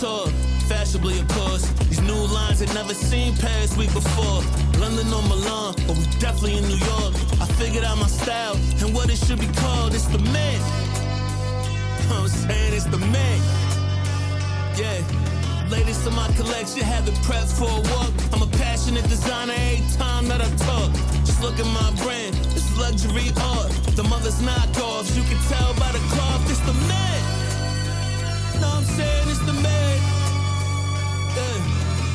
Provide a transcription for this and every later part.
tour. Fashionably, of course. These new lines had never seen Paris week before. London or Milan, but we definitely in New York. I figured out my style and what it should be called. It's the man. You know what I'm saying? It's the man. Yeah. Latest in my collection, have it prepped for a walk. I'm a passionate designer every time that I talk. Just look at my brand, it's luxury art. The mother's knockoffs, you can tell by the cloth. It's the man. Know what I'm saying? It's the man. Yeah.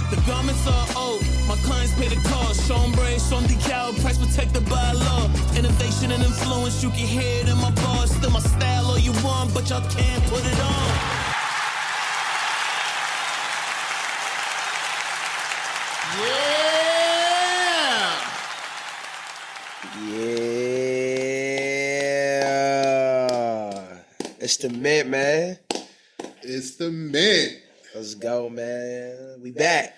The garments are old, my clients pay the cost. Sean Bray, Sean Decal, price protected by law. Innovation and influence, you can hear it in my bars. Still my style all you want, but y'all can't put it on. It's the mint, man. It's the mint. Let's go, man. We back.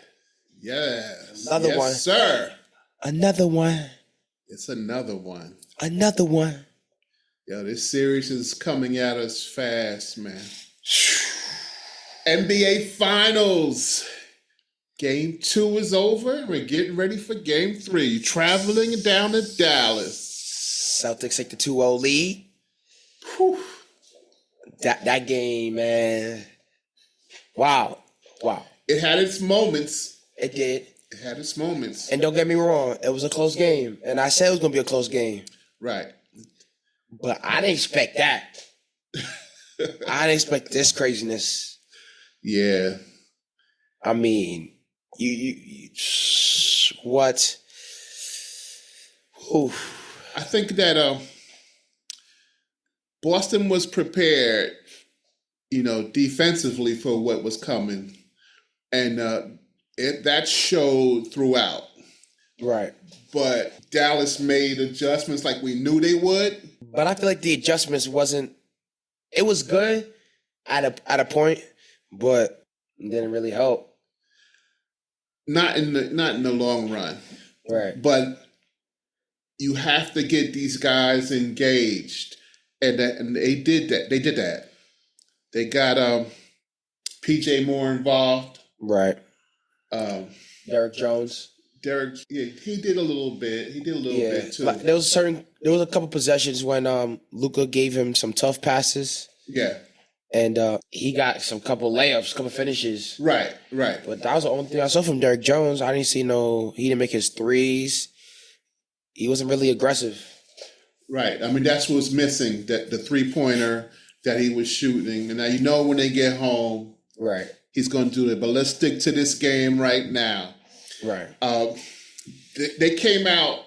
Yes. Another one. Sir. Another one. It's another one. Another one. Yo, this series is coming at us fast, man. NBA Finals. Game 2 is over. We're getting ready for Game 3. Traveling down to Dallas. Celtics take the 2-0 lead. Whew. That game, man. Wow. It had its moments. It did. It had its moments. And don't get me wrong, it was a close game. And I said it was going to be a close game. Right. But I didn't expect that. I didn't expect this craziness. Yeah. I mean, you what? Oof. I think that Boston was prepared, defensively for what was coming. And that showed throughout. Right. But Dallas made adjustments like we knew they would. But I feel like the adjustments it was good at a point, but it didn't really help. Not in the long run. Right. But you have to get these guys engaged. And they did that. They did that. They got PJ Moore involved. Right. Derek Jones. He did a little bit. He did a little bit too. Like, there was a couple possessions when Luka gave him some tough passes. Yeah. And he got some couple layups, couple finishes. Right. But that was the only thing I saw from Derek Jones. I didn't see he didn't make his threes. He wasn't really aggressive. Right. I mean, that's what was missing, that the three-pointer that he was shooting. And now when they get home, right, he's going to do it. But let's stick to this game right now. Right. They came out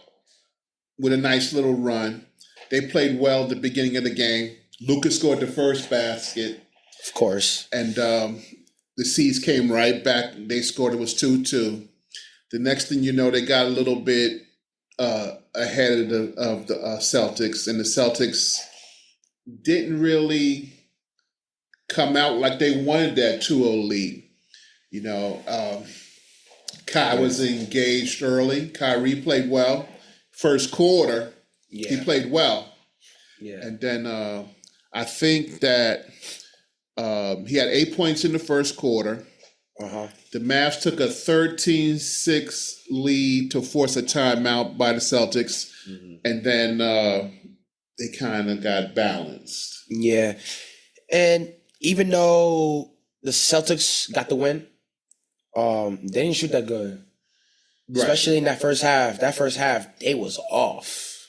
with a nice little run. They played well at the beginning of the game. Luka scored the first basket. Of course. And the C's came right back. They scored. It was 2-2. The next thing you know, they got a little bit ahead of the Celtics, and the Celtics didn't really come out like they wanted that 2-0 lead. Kai was engaged early. Kyrie played well. First quarter, he played well. Yeah. And then I think that he had 8 points in the first quarter. Uh-huh. The Mavs took a 13-6 lead to force a timeout by the Celtics. Mm-hmm. And then they kind of got balanced. Yeah. And even though the Celtics got the win, they didn't shoot that good. Right. Especially in that first half. That first half, they was off.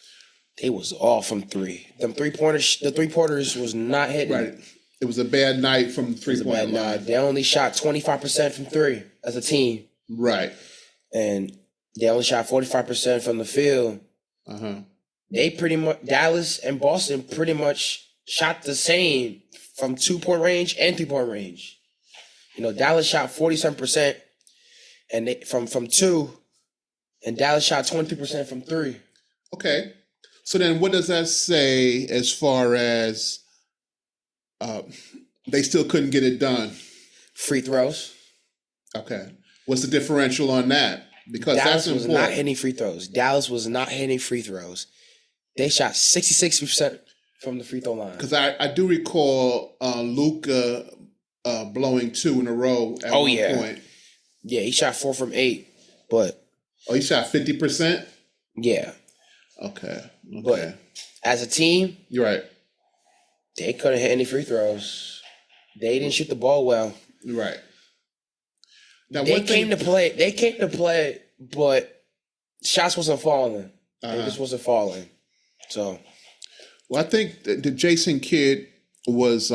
They was off from three. The three-pointers was not hitting. Right. It was a bad night from the three-point line. They only shot 25% from three as a team. Right. And they only shot 45% from the field. Uh-huh. They pretty much, Dallas and Boston pretty much shot the same from 2-point range and 3-point range. Dallas shot 47% and they from two, and Dallas shot 23% from three. Okay. So then what does that say as far as they still couldn't get it done? Free throws. Okay. What's the differential on that? Because Dallas that's was important. not hitting free throws. Dallas was not hitting free throws. They shot 66% from the free throw line. Because I do recall Luka blowing 2 in a row at one point. Yeah, he shot 4 from 8, but he shot 50%. Yeah. Okay. But as a team, you're right. They couldn't hit any free throws. They didn't shoot the ball well. Right. Now, they came to play, but shots wasn't falling. They just wasn't falling. So, well, I think the Jason kid was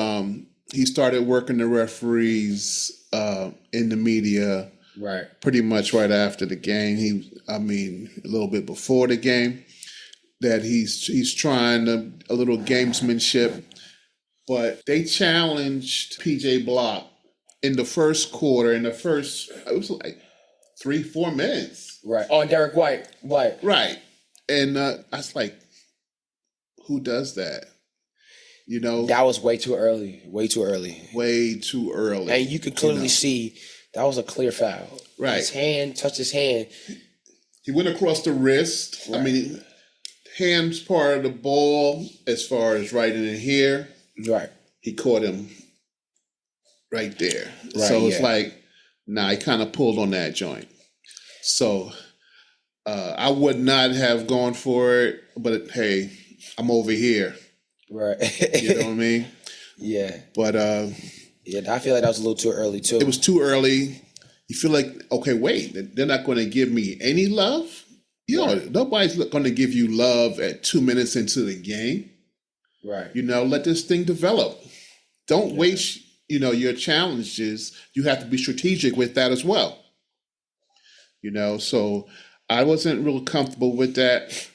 he started working the referees in the media right, pretty much right after the game. A little bit before the game, that he's trying a little gamesmanship, but they challenged PJ Block in the first quarter. It was like 3-4 minutes. Right. On Derek White. Right. And I was like, who does that? You know, that was way too early. And you could clearly see that was a clear foul. Right. His hand touched his hand. He went across the wrist. Right. Hand's part of the ball as far as right in here. Right. He caught him right there. Right, so it's like, he kind of pulled on that joint. So I would not have gone for it, but hey, I'm over here. Right. You know what I mean? Yeah. But I feel like that was a little too early too. It was too early. You feel like, okay, wait, they're not going to give me any love? Nobody's going to give you love at 2 minutes into the game. Right. Let this thing develop. Don't waste, your challenges. You have to be strategic with that as well. So I wasn't real comfortable with that.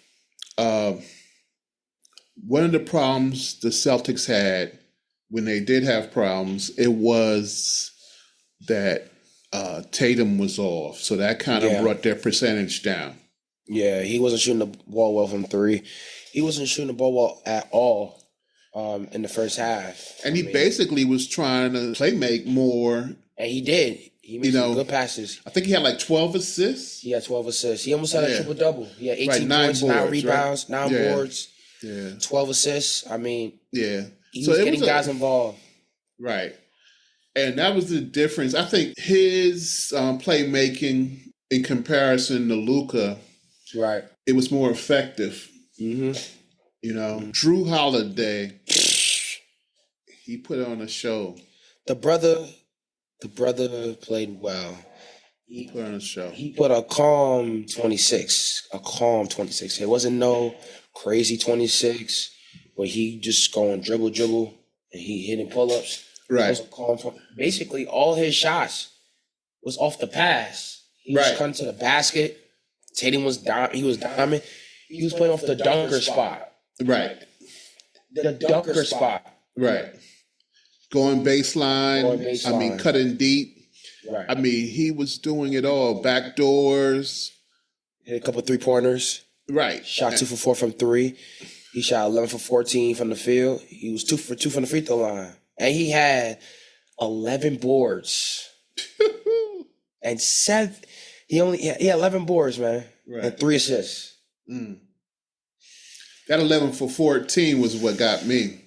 One of the problems the Celtics had when they did have problems, it was that Tatum was off. So that kind of brought their percentage down. Yeah, he wasn't shooting the ball well from 3. He wasn't shooting the ball well at all in the first half. And he basically was trying to play make more. And he did. He made some good passes. I think he had like 12 assists. He had 12 assists. He almost had a triple-double. He had 18 points, 9 rebounds, 9 boards, 12 assists. He was getting guys involved. Right. And that was the difference. I think his playmaking in comparison to Luka, right, it was more effective. Mm-hmm. Jrue Holiday, he put on a show. The brother played well. He put on a show. He put a calm 26. It wasn't no crazy 26 where he just going dribble, and he hitting pull-ups. Right. It was a calm. Basically, all his shots was off the pass. He was coming to the basket. Tatum was down. He was diamond. He was playing off the dunker spot. Right. The dunker spot. Right. Going baseline. Cutting deep. Right. He was doing it all. Back doors. Hit a couple 3-pointers. Right. Shot 2 for 4 from 3. He shot 11 for 14 from the field. He was 2 for 2 from the free throw line. And he had 11 boards. And he had 11 boards, man. Right. And 3 assists. Mm. That 11 for 14 was what got me.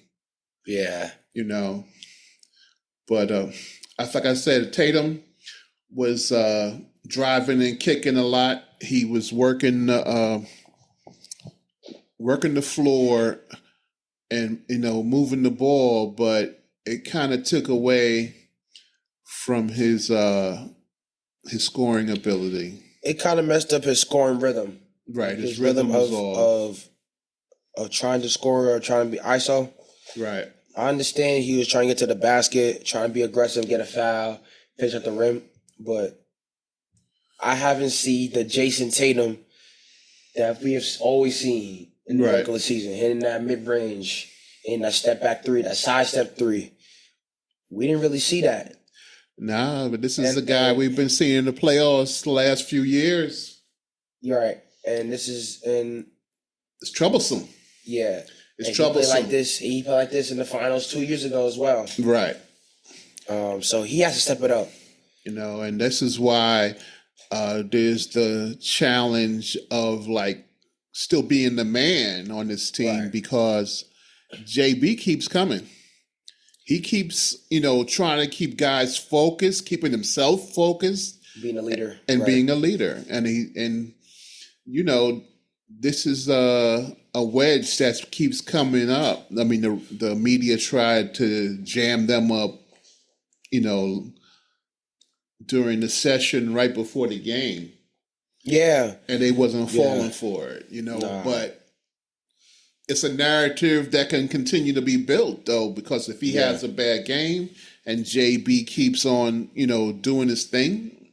Yeah. But like I said, Tatum was driving and kicking a lot. He was working the floor and moving the ball, but it kind of took away from his scoring ability. It kind of messed up his scoring rhythm. Right, his rhythm was off. Of trying to score or trying to be ISO. Right. I understand he was trying to get to the basket, trying to be aggressive, get a foul, finish at the rim, but I haven't seen the Jason Tatum that we have always seen in the regular season, hitting that mid-range, in that step-back 3, that side-step 3. We didn't really see that. Nah, but this is the guy we've been seeing in the playoffs the last few years. You're right. And it's troublesome. Yeah. It's troublesome. He played like this in the finals 2 years ago as well. Right. So he has to step it up. And this is why there's the challenge of still being the man on this team, because JB keeps coming. he keeps, trying to keep guys focused, keeping himself focused, being a leader and being a leader. And this is a wedge that keeps coming up. I mean, the media tried to jam them up, during the session right before the game. Yeah. And they wasn't falling for it, Nah. But it's a narrative that can continue to be built, though, because if he has a bad game and JB keeps on, doing his thing,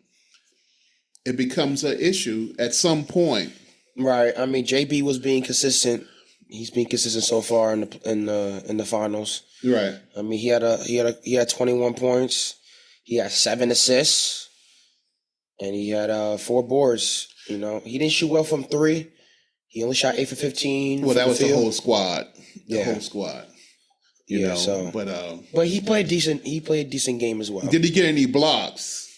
it becomes an issue at some point. Right. I mean, JB was being consistent. He's been consistent so far in the finals. Right. I mean, he had 21 points. He had 7 assists, and he had 4 boards. He didn't shoot well from 3. He only shot 8 for 15. Well, that was the the whole squad. The whole squad. But he played decent. He played a decent game as well. Did he get any blocks?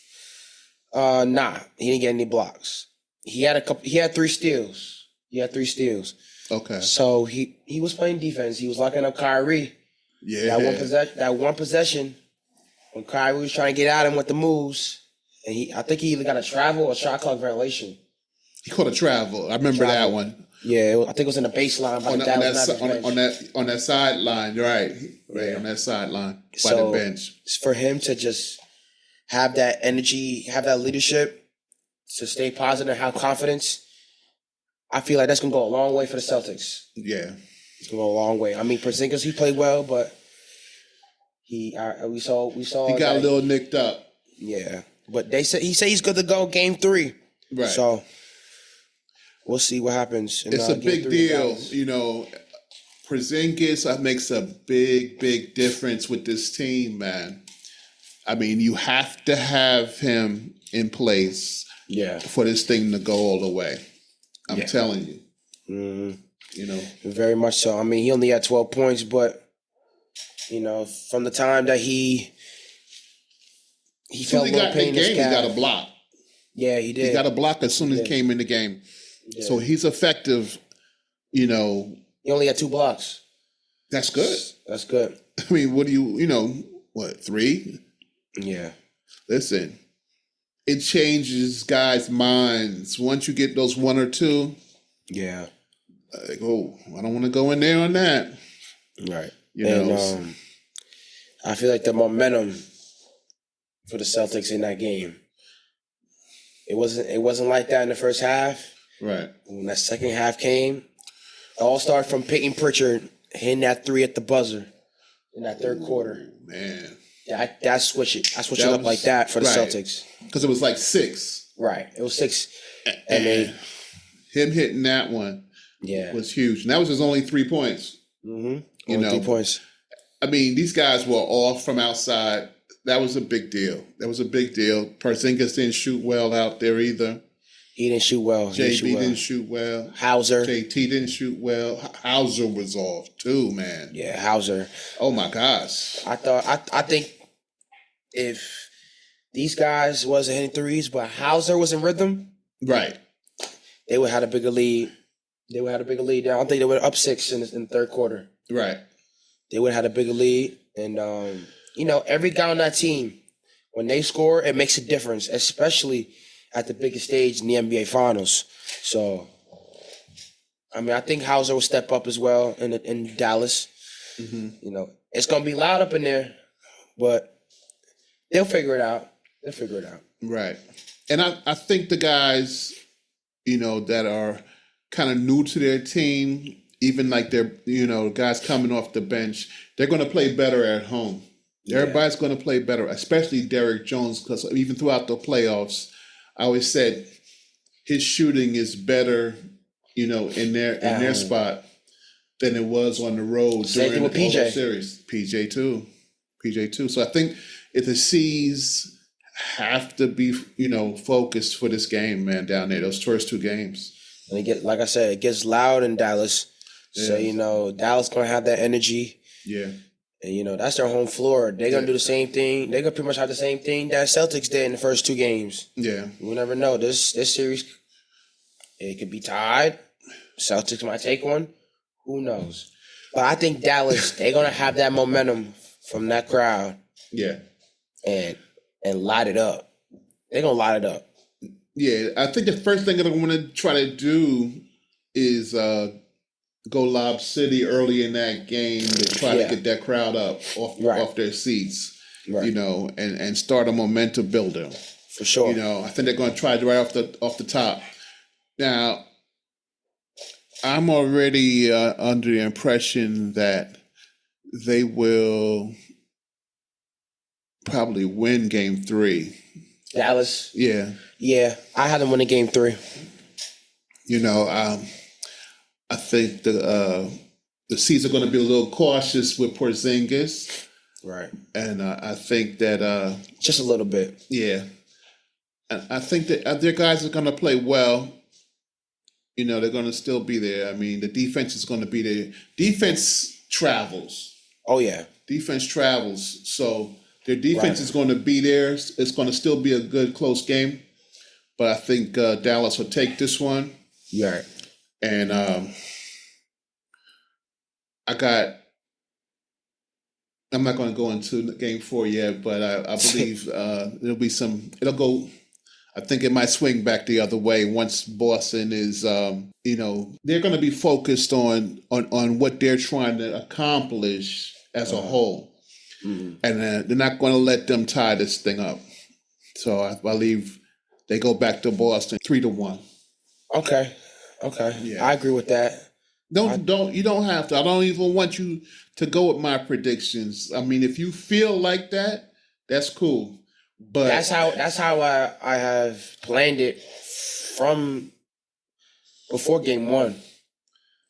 Nah, he didn't get any blocks. He had 3 steals. Okay. So he was playing defense. He was locking up Kyrie. Yeah. That one possession when Kyrie was trying to get at him with the moves, and I think he either got a travel or shot clock violation. He caught a travel. I remember that one. Yeah, I think it was in the baseline by the Dallas Mavericks on that sideline, right? Right, on that sideline by the bench. For him to just have that energy, have that leadership, to stay positive, have confidence, I feel like that's gonna go a long way for the Celtics. Yeah, it's gonna go a long way. I mean, Porzingis, he played well, but we saw he got a little nicked up. Yeah, but he said he's good to go game 3. Right. So we'll see what happens. It's a big deal, Porzingis makes a big difference with this team, man. I mean, you have to have him in place, for this thing to go all the way. I'm telling you, very much so. I mean, he only had 12 points, but from the time that he felt a little pain in his calf, he got a block. Yeah, he did. He got a block as soon as he came in the game. So he's effective, He only had 2 blocks. That's good. That's good. I mean, what do you, 3? Yeah. Listen, it changes guys' minds. Once you get those 1 or 2, yeah. I don't want to go in there on that. Right. I feel like the momentum for the Celtics in that game, it wasn't like that in the first half. Right. When that second half came, it all started from Peyton Pritchard hitting that 3 at the buzzer in that third quarter. Man. I switched it up like that for the Celtics. Because it was like 6. Right. It was 6. And him hitting that one was huge. And that was his only 3 points. Mm-hmm. 3 points. I mean, these guys were off from outside. That was a big deal. Porzingis didn't shoot well out there either. He didn't shoot well. JB didn't shoot well. Hauser. JT didn't shoot well. Hauser was off too, man. Yeah, Hauser. Oh my gosh. I think if these guys wasn't hitting threes, but Hauser was in rhythm, right, they would have had a bigger lead. I don't think they were up 6 in the third quarter. Right. They would have had a bigger lead. And, every guy on that team, when they score, it makes a difference, especially at the biggest stage in the NBA Finals. So, I mean, I think Hauser will step up as well in Dallas. Mm-hmm. It's going to be loud up in there, but they'll figure it out. Right. And I think the guys, that are kind of new to their team, even like they're, guys coming off the bench, they're going to play better at home. Yeah. Everybody's going to play better, especially Derrick Jones, because even throughout the playoffs, I always said his shooting is better, in their spot than it was on the road during the PJ series. PJ too. So I think if the C's have to be, focused for this game, man, down there, those first 2 games. And it gets loud in Dallas. Yeah. So, Dallas going to have that energy. Yeah. And, that's their home floor. They're going to do the same thing. They're going to pretty much have the same thing that Celtics did in the first 2 games. Yeah. You never know. This series, it could be tied. Celtics might take one. Who knows? But I think Dallas, they're going to have that momentum from that crowd Yeah. and light it up. They're gonna light it up. Yeah, I think the first thing that I want to try to do is go Lob City early in that game to try to get that crowd up off their seats, Right. and start a momentum builder. For sure. I think they're going to try it right off the top. Now, I'm already under the impression that they will probably win Game 3. Dallas. Yeah. Yeah, I had them win in Game 3. I think the Seas are going to be a little cautious with Porzingis. Right. And I think that... just a little bit. Yeah. And I think that their guys are going to play well. They're going to still be there. I mean, the defense is going to be there. Defense travels. Oh, yeah. Defense travels. So their defense is going to be there. It's going to still be a good, close game. But I think Dallas will take this one. Yeah. And I'm not going to go into Game 4 yet, but I believe it'll go. I think it might swing back the other way once Boston is, they're going to be focused on what they're trying to accomplish as a whole. Mm-hmm. And they're not going to let them tie this thing up. So I believe they go back to Boston 3-1. Okay. Yeah. I agree with that. You don't have to. I don't even want you to go with my predictions. I mean, if you feel like that, that's cool. But that's how I have planned it from before Game 1.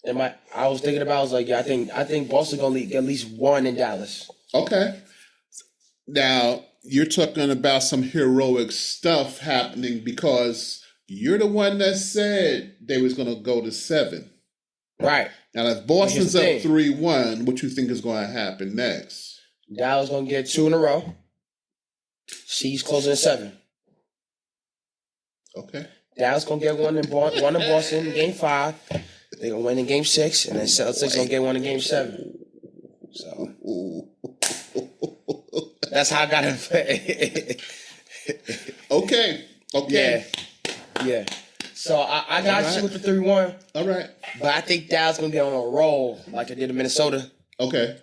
And I was thinking about. I was like, yeah, I think Boston gonna get at least one in Dallas. Okay. Now you're talking about some heroic stuff happening because you're the one that said they was gonna go to 7. Right. Now if Boston's up 3-1, what you think is going to happen next? Dallas gonna get 2 in a row. C's closing at 7. Okay. Dallas gonna get one in Boston in Game 5. They gonna win in Game 6, and then Celtics gonna get one in Game 7. So that's how I got it. Okay. Yeah. So I got you with the 3-1. All right. But I think Dallas gonna get on a roll like I did in Minnesota. Okay.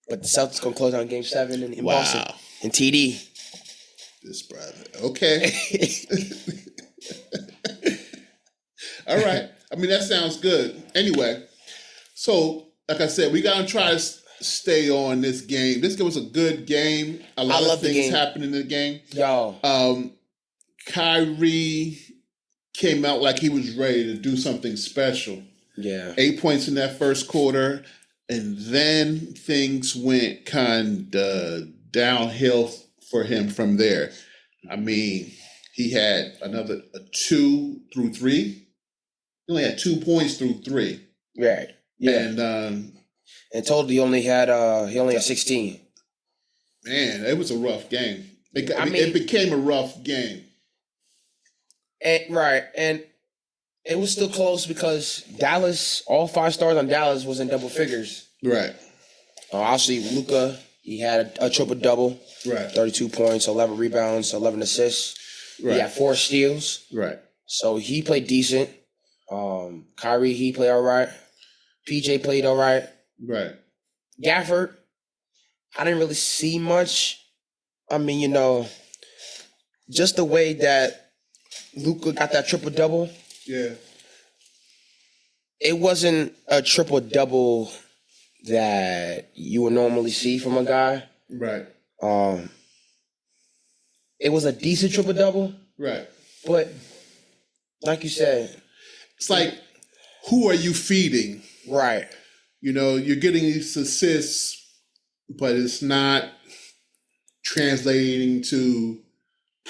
But the Celtics gonna close out Game 7 in Boston. And TD. This brother. Okay. All right. I mean, that sounds good. Anyway, so like I said, we got to try to stay on this game. This was a good game. A lot of things happened in the game. Yo. Kyrie came out like he was ready to do something special. Yeah. 8 points in that first quarter. And then things went kind of downhill for him from there. I mean, he had another 2 through 3. He only had 2 points through 3. Right. Yeah. And total he only had 16. Man, it was a rough game. It became a rough game. And it was still close because Dallas, all 5 stars on Dallas was in double figures. Right. Obviously, Luka, he had a triple-double. Right. 32 points, 11 rebounds, 11 assists. Right. He had 4 steals. Right. So he played decent. Kyrie, he played all right. PJ played all right. Right. Gafford, I didn't really see much. I mean, just the way that Luka got that triple-double. Yeah. It wasn't a triple-double that you would normally see from a guy. Right. It was a decent triple-double. Right. But like you said, it's like, who are you feeding? Right. You're getting these assists, but it's not translating to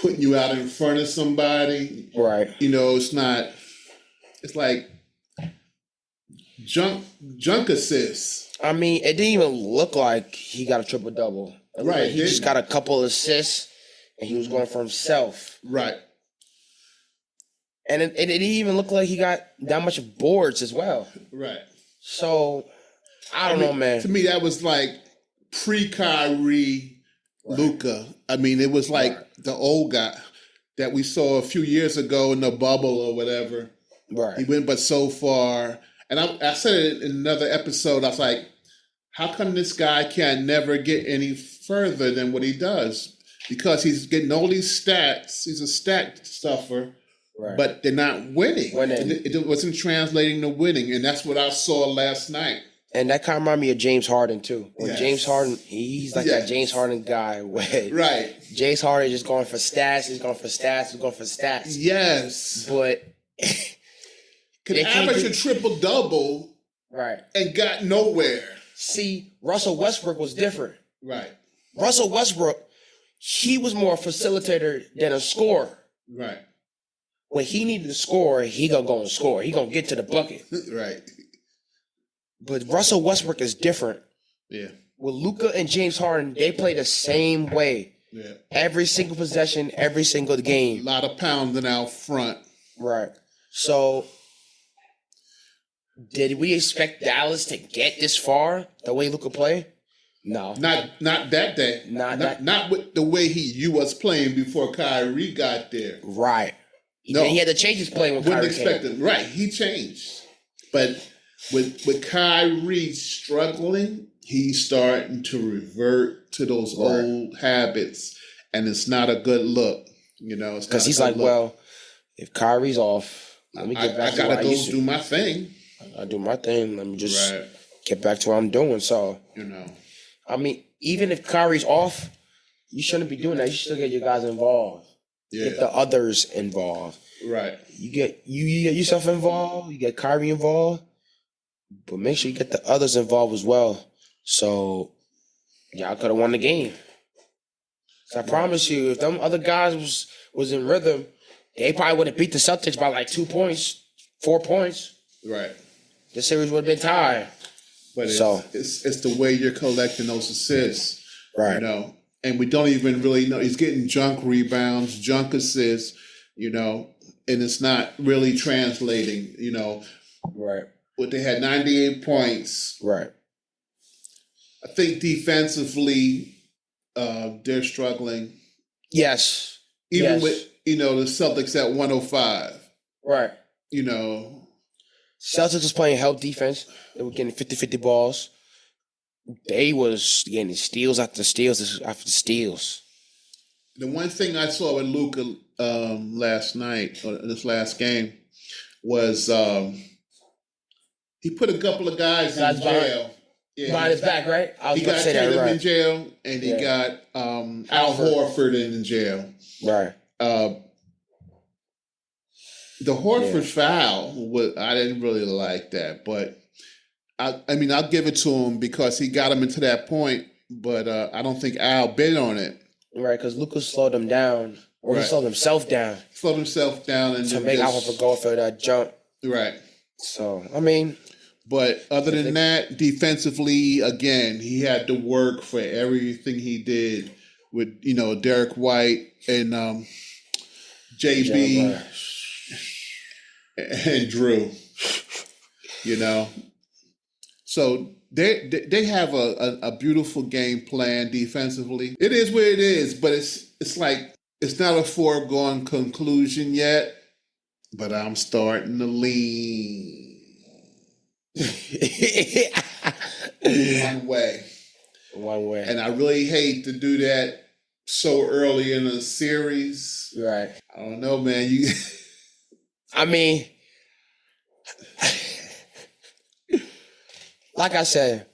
putting you out in front of somebody. Right. It's not. It's like junk assists. I mean, it didn't even look like he got a triple-double. Right. He just got a couple assists, and he was going for himself. Right. And it didn't even look like he got that much boards as well. Right. So, I don't know, man. To me, that was like pre-Kyrie Luka. I mean, it was like the old guy that we saw a few years ago in the bubble or whatever. Right. He went but so far. And I said it in another episode. I was like, how come this guy can never get any further than what he does? Because he's getting all these stats. He's a stat stuffer, but they're not winning. It wasn't translating to winning. And that's what I saw last night. And that kind of reminded me of James Harden, too. When James Harden, he's like that James Harden guy. Where James Harden just going for stats. He's going for stats. He's going for stats. Yes. But could average a triple-double and got nowhere. See, Russell Westbrook was different. Right. Russell Westbrook, he was more a facilitator than a scorer. Right. When he needed to score, he gonna go and score. He gonna get to the bucket. Right. But Russell Westbrook is different. Yeah. With Luka and James Harden, they play the same way. Yeah. Every single possession, every single game. A lot of pounding out front. Right. So, did we expect Dallas to get this far the way Luka play? No. Not that day. Not with the way you was playing before Kyrie got there. Right. No. He had to change his play when Kyrie came. Right. He changed. But with Kyrie struggling, he's starting to revert to those old habits, and it's not a good look. You know, because he's like, well, if Kyrie's off, let me get back to what I used to do my thing. I do my thing. Let me just get back to what I'm doing. So, I mean, even if Kyrie's off, you shouldn't be doing that. You should still get your guys involved. Yeah. Get the others involved. Right. You get yourself involved. You get Kyrie involved. But make sure you get the others involved as well. So, y'all could have won the game. So I promise you, if them other guys was in rhythm, they probably would have beat the Celtics by like 2 points, 4 points. Right. The series would have been tied. But it's the way you're collecting those assists. Right. You know, and we don't even really know. He's getting junk rebounds, junk assists, you know, and it's not really translating, you know. Right. But they had 98 points. Right. I think defensively, they're struggling. Yes. Even with, you know, the Celtics at 105. Right. You know. Celtics was playing help defense. They were getting 50-50 balls. They was getting steals after steals after steals. The one thing I saw with Luka last night, or this last game, was he put a couple of guys in jail. Behind his back, right? He got Tatum in jail, and he got Al Horford in jail. Right. The Horford foul, I didn't really like that, but I mean, I'll give it to him because he got him into that point, but I don't think Al bid on it. Right, because Lucas slowed him down, or he slowed himself down. Slowed himself down and to make Al Horford go for that jump. Right. So, I mean. But other than that, defensively, again, he had to work for everything he did with, you know, Derek White and JB and Jrue, you know. So they have a beautiful game plan defensively. It is what it is, but it's like it's not a foregone conclusion yet. But I'm starting to lean one way. And I really hate to do that so early in a series. Right. I don't know, man. I mean, like I said,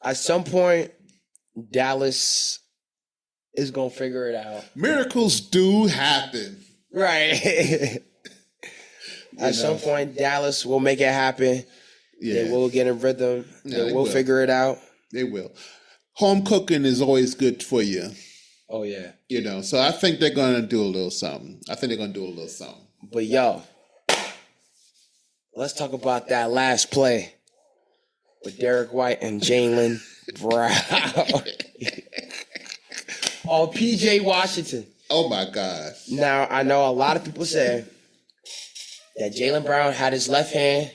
at some point, Dallas is going to figure it out. Miracles do happen. Right. At some point, Dallas will make it happen. Yeah. They will get in rhythm. They will figure it out. They will. Home cooking is always good for you. Oh, yeah. You know, so I think they're going to do a little something. But, yo, let's talk about that last play with Derek White and Jaylen Brown. On P.J. Washington. Oh, my God. Now, I know a lot of people say that Jaylen Brown had his left hand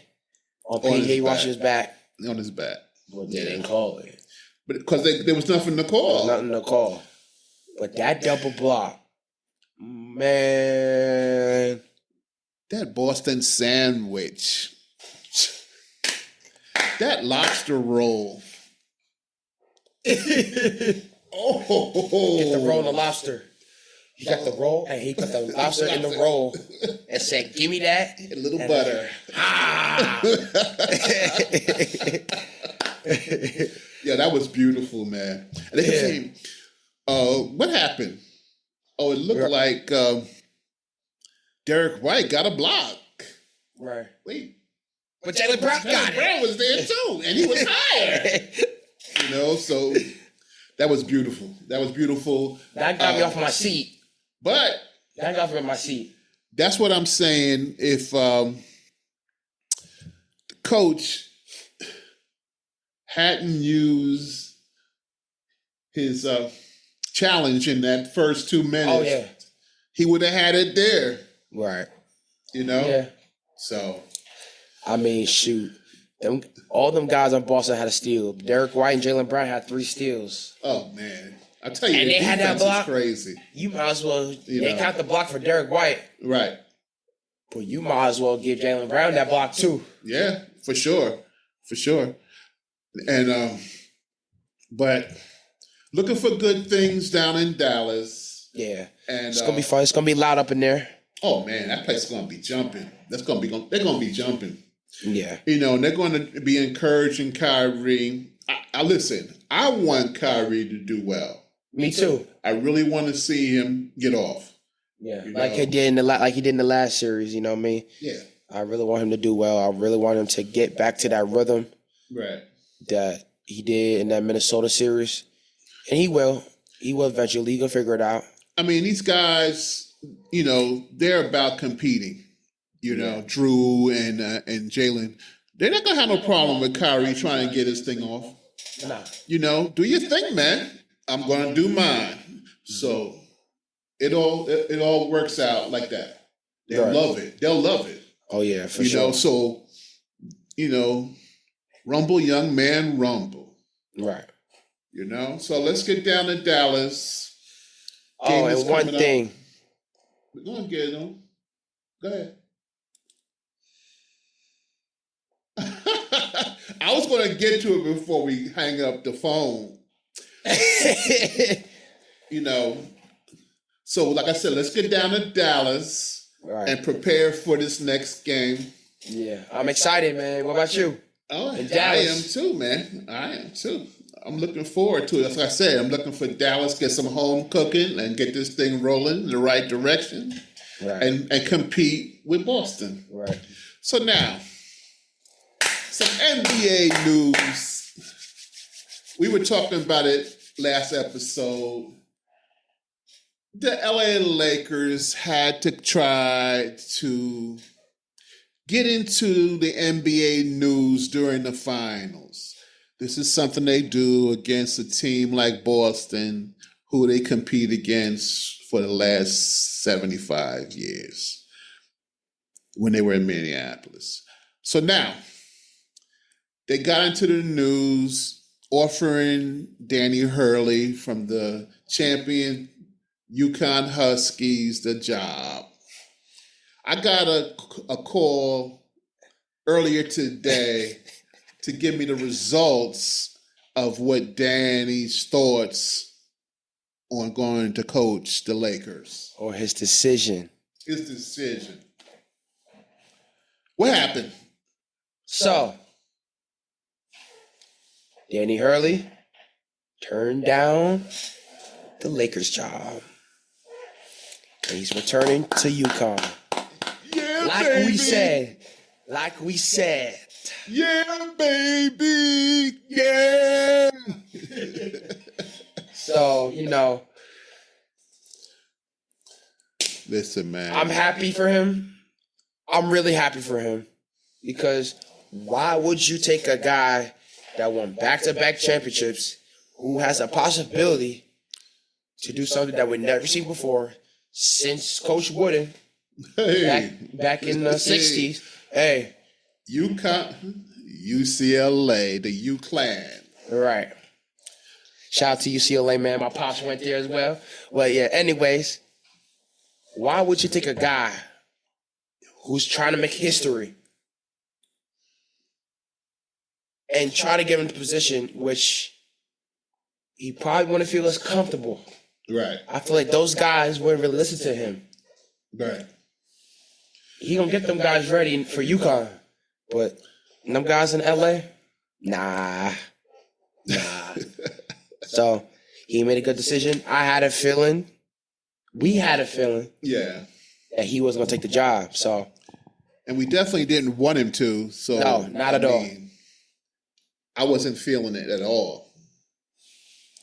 on P.J. Washington's back. On his back. Well, they didn't call it. But because there was nothing to call. Nothing to call. But that double block, man. That Boston sandwich. That lobster roll. Get the roll and the lobster. He got the roll and he put the lobster in the roll and said, "Give me that." A little butter. Yeah, that was beautiful, man. And they came. What happened? Oh, it looked like Derek White got a block. Right. Wait. But Jaylen Brown got it. Brown was there too, and he was higher. So that was beautiful. That got me off my seat. But that got me off my seat. That's what I'm saying. If the coach hadn't used his challenge in that first 2 minutes, he would have had it there. Right. Yeah. So, I mean, shoot. All them guys on Boston had a steal. Derek White and Jaylen Brown had 3 steals. Oh, man. I tell you, and they had that block. Crazy. You might as well. They count the block for Derek White. Right. But you might as well give Jaylen Brown that block too. Yeah, for sure. And but looking for good things down in Dallas. Yeah, and it's gonna be fun. It's gonna be loud up in there. Oh man, that place is gonna be jumping. They're gonna be jumping. Yeah, and they're going to be encouraging Kyrie. I listen. I want Kyrie to do well. Me too. I really want to see him get off. Yeah, like he did in the last series. You know what I mean? Yeah. I really want him to do well. I really want him to get back to that rhythm. Right. That he did in that Minnesota series, and he will. He will eventually. He'll figure it out. I mean, these guys, they're about competing. Jrue and Jalen, they're not gonna have no problem with Kyrie trying to get his thing off. Nah. Do your thing, man. I'm gonna do mine. So it all works out like that. They'll love it. They'll love it. Oh yeah, for sure. So rumble, young man, rumble. Right. So let's get down to Dallas. Oh, and one thing. We're gonna get them. Go ahead. I was going to get to it before we hang up the phone. So like I said, let's get down to Dallas and prepare for this next game. Yeah, I'm excited, man. What about you? Oh, I am too, man. I am too. I'm looking forward to it. As I said, I'm looking for Dallas, get some home cooking and get this thing rolling in the right direction and compete with Boston. Right. So now, some NBA news. We were talking about it last episode. The LA Lakers had to try to get into the NBA news during the finals. This is something they do against a team like Boston, who they compete against for the last 75 years when they were in Minneapolis. So now, they got into the news offering Danny Hurley from the champion UConn Huskies the job. I got a call earlier today to give me the results of what Danny's thoughts on going to coach the Lakers. Or his decision. His decision. What happened? So, Danny Hurley turned down the Lakers job. And he's returning to UConn. Yeah, like baby. Like we said. Yeah, baby. Yeah. So, Listen, man. I'm happy for him. I'm really happy for him. Because why would you take a guy that won back-to-back championships, who has a possibility to do something that we've never seen before since Coach Wooden back in the 60s? Hey. UConn UCLA, the U Clan. Right. Shout out to UCLA, man. My pops went there as well. Well, yeah, anyways, why would you take a guy who's trying to make history and try to get him into a position which he probably wouldn't feel as comfortable? Right. I feel like those guys wouldn't really listen to him. Right. He gonna get them guys ready for UConn, but them guys in LA, nah. So he made a good decision. I had a feeling, we had a feeling, Yeah. that he was gonna take the job. So, And we definitely didn't want him to. So no, not at all. I wasn't feeling it at all.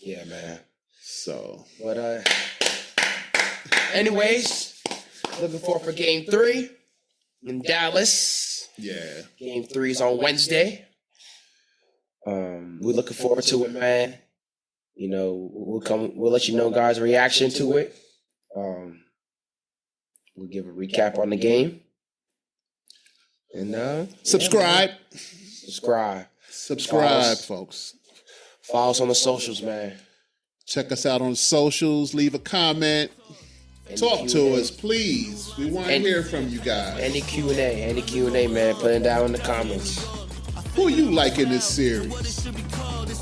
Yeah, man. So, But anyways, looking forward for Game 3 in Dallas. yeah. Game 3 is on Wednesday. We're looking forward to it, man. You know, we'll let you know guys' reaction to it. We'll give a recap on the game. And Subscribe. Subscribe. Subscribe, folks. Follow us on the socials, man. Check us out on socials. Leave a comment. Talk to Q&A. us, please. We want to hear from you guys. Any Q&A, man. Put it down in the comments. Who you like in this series?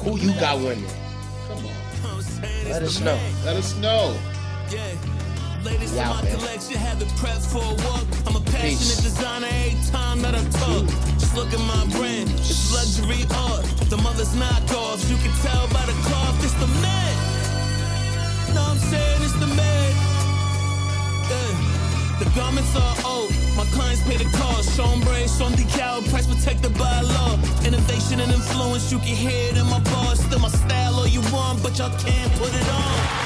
Who you got winning? Come on. Let us know. Let us know. Ladies in Yeah, my man. collection, have it prepped for a walk. I'm a passionate Peace. designer every time that I talk. Just look at my brand, it's luxury art. The mother's knockoffs, you can tell by the cloth, it's the man. No, I'm saying it's the man. Yeah. The garments are old, my clients pay the cost. Chombre, some decal, price protected by law. Innovation and influence, you can hear it in my bars. Still my style all you want, but y'all can't put it on.